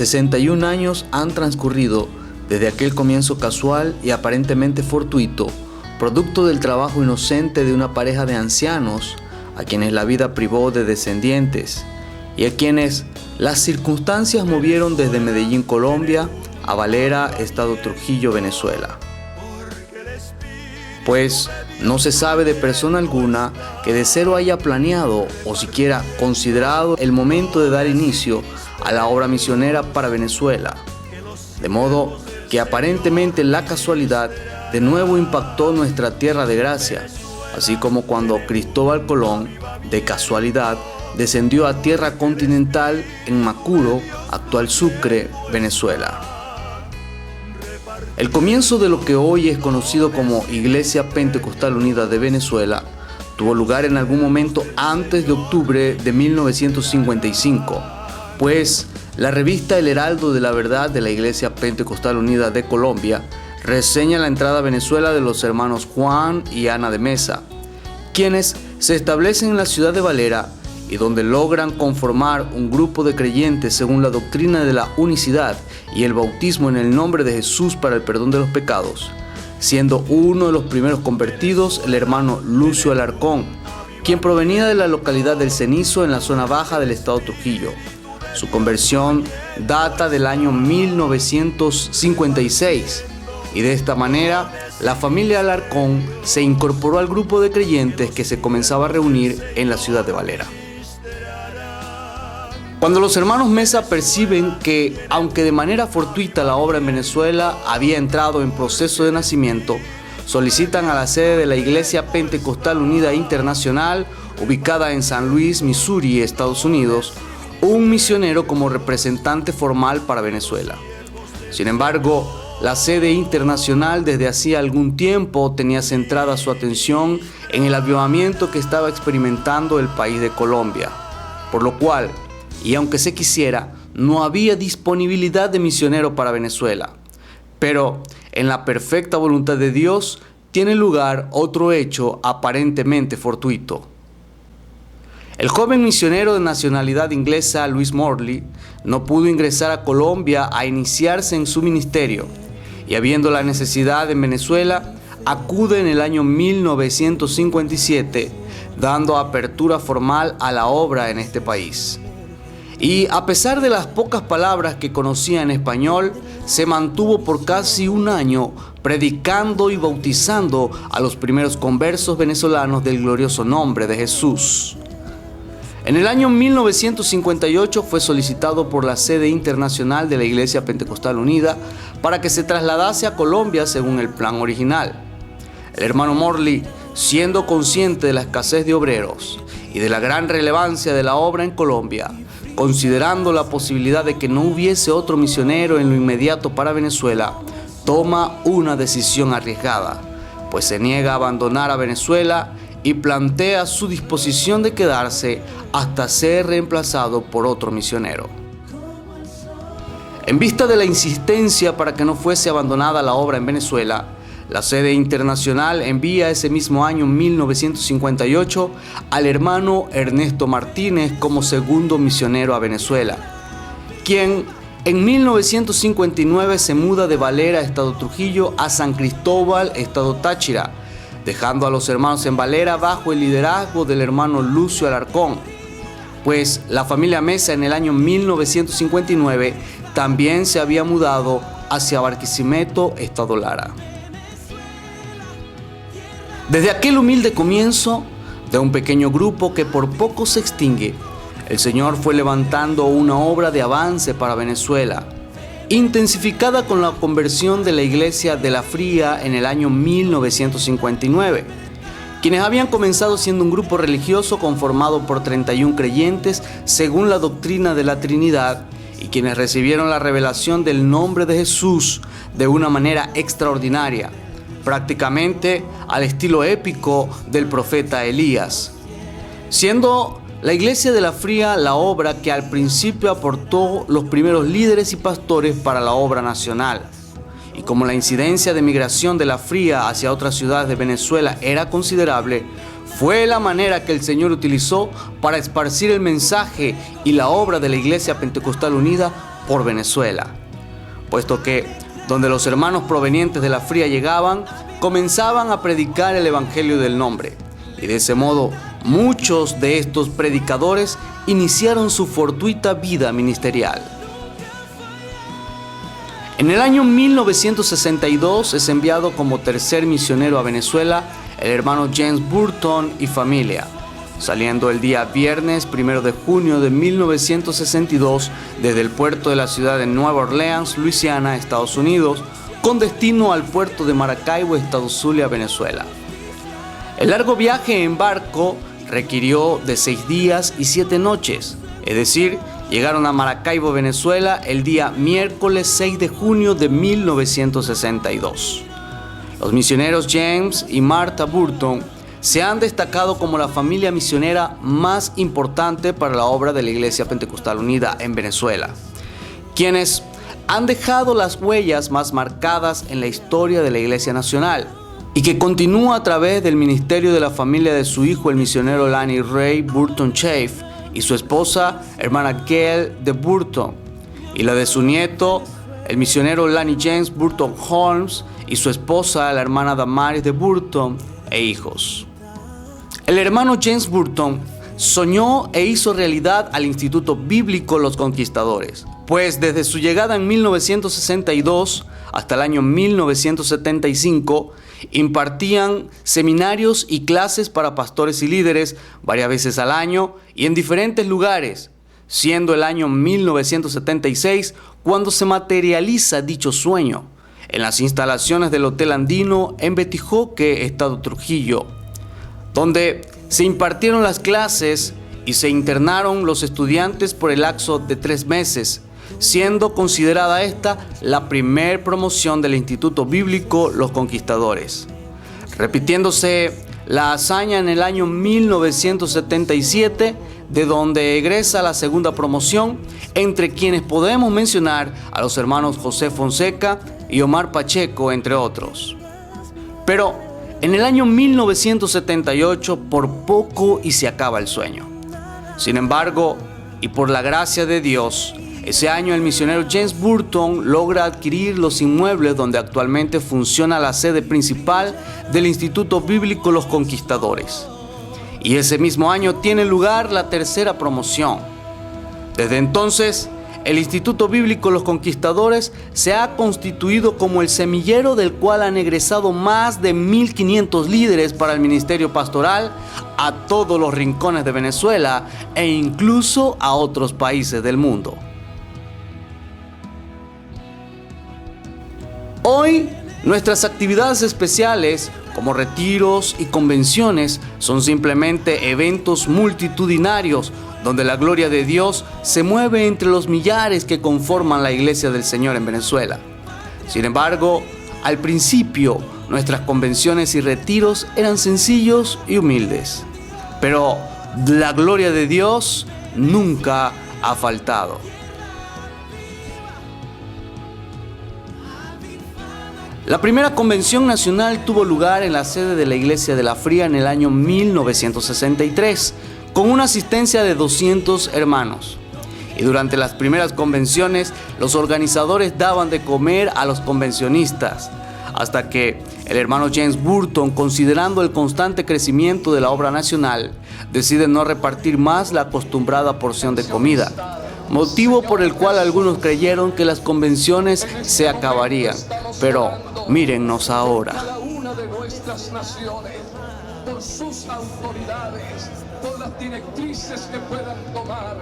61 años han transcurrido desde aquel comienzo casual y aparentemente fortuito, producto del trabajo inocente de una pareja de ancianos a quienes la vida privó de descendientes y a quienes las circunstancias movieron desde Medellín, Colombia, a Valera, estado Trujillo, Venezuela. Pues no se sabe de persona alguna que de cero haya planeado o siquiera considerado el momento de dar inicio a la obra misionera para Venezuela. De modo que aparentemente la casualidad de nuevo impactó nuestra tierra de gracia, así como cuando Cristóbal Colón, de casualidad, descendió a tierra continental en Macuro, actual Sucre, Venezuela. El comienzo de lo que hoy es conocido como Iglesia Pentecostal Unida de Venezuela tuvo lugar en algún momento antes de octubre de 1955, pues la revista El Heraldo de la Verdad de la Iglesia Pentecostal Unida de Colombia reseña la entrada a Venezuela de los hermanos Juan y Ana de Mesa, quienes se establecen en la ciudad de Valera y donde logran conformar un grupo de creyentes según la doctrina de la unicidad y el bautismo en el nombre de Jesús para el perdón de los pecados, siendo uno de los primeros convertidos el hermano Lucio Alarcón, quien provenía de la localidad del Cenizo en la zona baja del estado Trujillo. Su conversión data del año 1956 y de esta manera la familia Alarcón se incorporó al grupo de creyentes que se comenzaba a reunir en la ciudad de Valera. Cuando los hermanos Mesa perciben que, aunque de manera fortuita la obra en Venezuela había entrado en proceso de nacimiento, solicitan a la sede de la Iglesia Pentecostal Unida Internacional, ubicada en San Luis, Missouri, Estados Unidos, un misionero como representante formal para Venezuela. Sin embargo, la sede internacional desde hacía algún tiempo tenía centrada su atención en el avivamiento que estaba experimentando el país de Colombia, por lo cual, y aunque se quisiera, no había disponibilidad de misionero para Venezuela. Pero en la perfecta voluntad de Dios tiene lugar otro hecho aparentemente fortuito. El joven misionero de nacionalidad inglesa Louis Morley no pudo ingresar a Colombia a iniciarse en su ministerio y, habiendo la necesidad en Venezuela, acude en el año 1957, dando apertura formal a la obra en este país. Y a pesar de las pocas palabras que conocía en español, se mantuvo por casi un año predicando y bautizando a los primeros conversos venezolanos del glorioso nombre de Jesús. En el año 1958 fue solicitado por la sede internacional de la Iglesia Pentecostal Unida para que se trasladase a Colombia según el plan original. El hermano Morley, siendo consciente de la escasez de obreros y de la gran relevancia de la obra en Colombia, considerando la posibilidad de que no hubiese otro misionero en lo inmediato para Venezuela, toma una decisión arriesgada, pues se niega a abandonar a Venezuela y plantea su disposición de quedarse hasta ser reemplazado por otro misionero. En vista de la insistencia para que no fuese abandonada la obra en Venezuela, la sede internacional envía ese mismo año 1958 al hermano Ernesto Martínez como segundo misionero a Venezuela, quien en 1959 se muda de Valera, estado Trujillo, a San Cristóbal, estado Táchira, dejando a los hermanos en Valera bajo el liderazgo del hermano Lucio Alarcón, pues la familia Mesa en el año 1959 también se había mudado hacia Barquisimeto, estado Lara. Desde aquel humilde comienzo de un pequeño grupo que por poco se extingue, el Señor fue levantando una obra de avance para Venezuela, intensificada con la conversión de la iglesia de La Fría en el año 1959, quienes habían comenzado siendo un grupo religioso conformado por 31 creyentes según la doctrina de la Trinidad y quienes recibieron la revelación del nombre de Jesús de una manera extraordinaria, prácticamente al estilo épico del profeta Elías, siendo la iglesia de La Fría la obra que al principio aportó los primeros líderes y pastores para la obra nacional. Y como la incidencia de migración de La Fría hacia otras ciudades de Venezuela era considerable, fue la manera que el Señor utilizó para esparcir el mensaje y la obra de la Iglesia Pentecostal Unida por Venezuela, puesto que donde los hermanos provenientes de la Fría llegaban, comenzaban a predicar el Evangelio del Nombre, y de ese modo muchos de estos predicadores iniciaron su fortuita vida ministerial. En el año 1962 es enviado como tercer misionero a Venezuela el hermano James Burton y familia, saliendo el día viernes 1 de junio de 1962 desde el puerto de la ciudad de Nueva Orleans, Luisiana, Estados Unidos, con destino al puerto de Maracaibo, Estado Zulia, Venezuela. El largo viaje en barco requirió de 6 días y 7 noches, es decir, llegaron a Maracaibo, Venezuela, el día miércoles 6 de junio de 1962. Los misioneros James y Martha Burton se han destacado como la familia misionera más importante para la obra de la Iglesia Pentecostal Unida en Venezuela, quienes han dejado las huellas más marcadas en la historia de la Iglesia Nacional y que continúa a través del ministerio de la familia de su hijo, el misionero Lanny Ray Burton Chafe, y su esposa, hermana Gail de Burton, y la de su nieto, el misionero Lanny James Burton Holmes, y su esposa, la hermana Damaris de Burton, e hijos. El hermano James Burton soñó e hizo realidad al Instituto Bíblico Los Conquistadores, pues desde su llegada en 1962 hasta el año 1975 impartían seminarios y clases para pastores y líderes varias veces al año y en diferentes lugares, siendo el año 1976 cuando se materializa dicho sueño, en las instalaciones del Hotel Andino en Betijoque, Estado Trujillo, donde se impartieron las clases y se internaron los estudiantes por el lapso de 3 meses, siendo considerada esta la primer promoción del Instituto Bíblico Los Conquistadores, repitiéndose la hazaña en el año 1977, de donde egresa la segunda promoción, entre quienes podemos mencionar a los hermanos José Fonseca y Omar Pacheco, entre otros. Pero en el año 1978 por poco y se acaba el sueño. Sin embargo, y por la gracia de Dios, ese año el misionero James Burton logra adquirir los inmuebles donde actualmente funciona la sede principal del Instituto Bíblico Los Conquistadores. Y ese mismo año tiene lugar la tercera promoción. Desde entonces, el Instituto Bíblico Los Conquistadores se ha constituido como el semillero del cual han egresado más de 1.500 líderes para el ministerio pastoral a todos los rincones de Venezuela e incluso a otros países del mundo. Hoy, nuestras actividades especiales, como retiros y convenciones, son simplemente eventos multitudinarios donde la gloria de Dios se mueve entre los millares que conforman la Iglesia del Señor en Venezuela. Sin embargo, al principio, nuestras convenciones y retiros eran sencillos y humildes, pero la gloria de Dios nunca ha faltado. La primera convención nacional tuvo lugar en la sede de la Iglesia de la Fría en el año 1963, con una asistencia de 200 hermanos. Y durante las primeras convenciones, los organizadores daban de comer a los convencionistas, hasta que el hermano James Burton, considerando el constante crecimiento de la obra nacional, decide no repartir más la acostumbrada porción de comida, motivo por el cual algunos creyeron que las convenciones se acabarían. Pero mírennos ahora. Cada una de nuestras naciones, por sus autoridades, por las directrices que puedan tomar.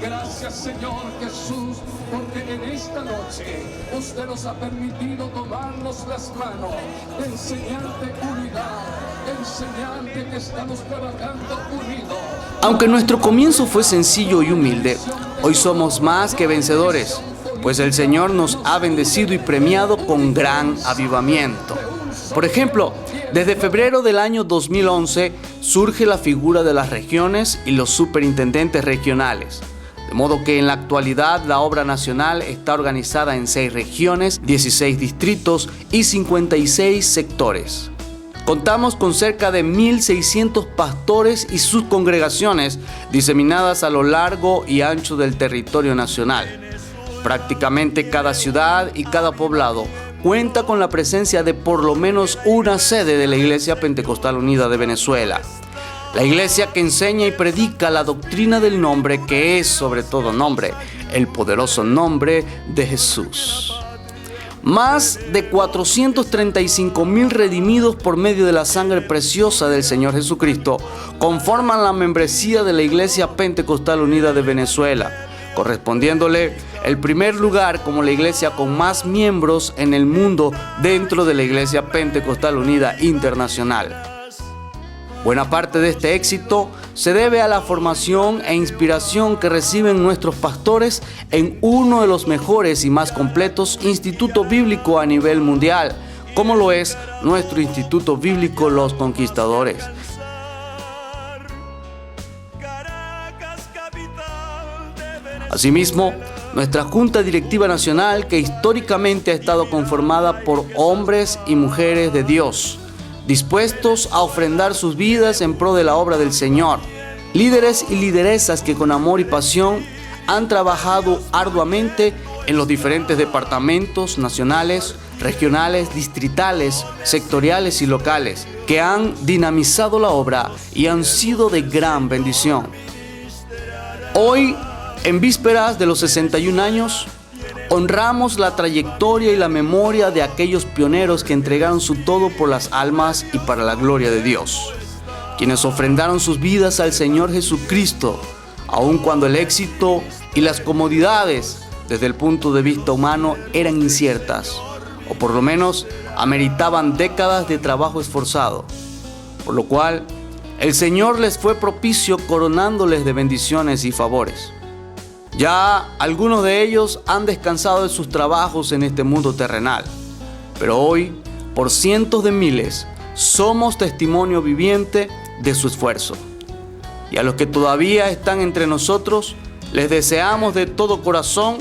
Gracias, Señor Jesús, porque en esta noche usted nos ha permitido tomarnos las manos, enseñarte unidad, enseñarte que estamos trabajando unidos. Aunque nuestro comienzo fue sencillo y humilde, hoy somos más que vencedores, pues el Señor nos ha bendecido y premiado con gran avivamiento. Por ejemplo, desde febrero del año 2011 surge la figura de las regiones y los superintendentes regionales, de modo que en la actualidad la obra nacional está organizada en 6 regiones, 16 distritos y 56 sectores. Contamos con cerca de 1.600 pastores y sus congregaciones diseminadas a lo largo y ancho del territorio nacional. Prácticamente cada ciudad y cada poblado cuenta con la presencia de por lo menos una sede de la Iglesia Pentecostal Unida de Venezuela. La iglesia que enseña y predica la doctrina del nombre, que es sobre todo nombre, el poderoso nombre de Jesús. Más de 435,000 redimidos por medio de la sangre preciosa del Señor Jesucristo conforman la membresía de la Iglesia Pentecostal Unida de Venezuela, correspondiéndole el primer lugar como la iglesia con más miembros en el mundo dentro de la Iglesia Pentecostal Unida Internacional. Buena parte de este éxito se debe a la formación e inspiración que reciben nuestros pastores en uno de los mejores y más completos institutos bíblicos a nivel mundial, como lo es nuestro Instituto Bíblico Los Conquistadores. Asimismo, nuestra Junta Directiva Nacional, que históricamente ha estado conformada por hombres y mujeres de Dios, dispuestos a ofrendar sus vidas en pro de la obra del Señor. Líderes y lideresas que con amor y pasión han trabajado arduamente en los diferentes departamentos nacionales, regionales, distritales, sectoriales y locales, que han dinamizado la obra y han sido de gran bendición. Hoy, en vísperas de los 61 años, honramos la trayectoria y la memoria de aquellos pioneros que entregaron su todo por las almas y para la gloria de Dios, quienes ofrendaron sus vidas al Señor Jesucristo, aun cuando el éxito y las comodidades desde el punto de vista humano eran inciertas, o por lo menos ameritaban décadas de trabajo esforzado, por lo cual el Señor les fue propicio coronándoles de bendiciones y favores. Ya algunos de ellos han descansado de sus trabajos en este mundo terrenal, pero hoy, por cientos de miles, somos testimonio viviente de su esfuerzo. Y a los que todavía están entre nosotros, les deseamos de todo corazón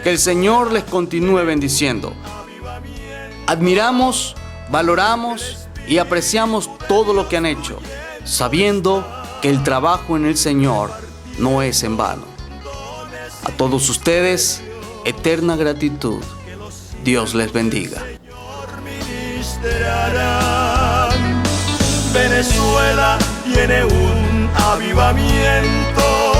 que el Señor les continúe bendiciendo. Admiramos, valoramos y apreciamos todo lo que han hecho, sabiendo que el trabajo en el Señor no es en vano. A todos ustedes, eterna gratitud. Dios les bendiga. Venezuela tiene un avivamiento,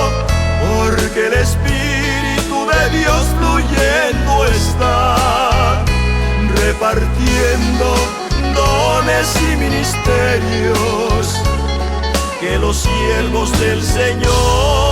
porque el Espíritu de Dios fluyendo está, repartiendo dones y ministerios que los siervos del Señor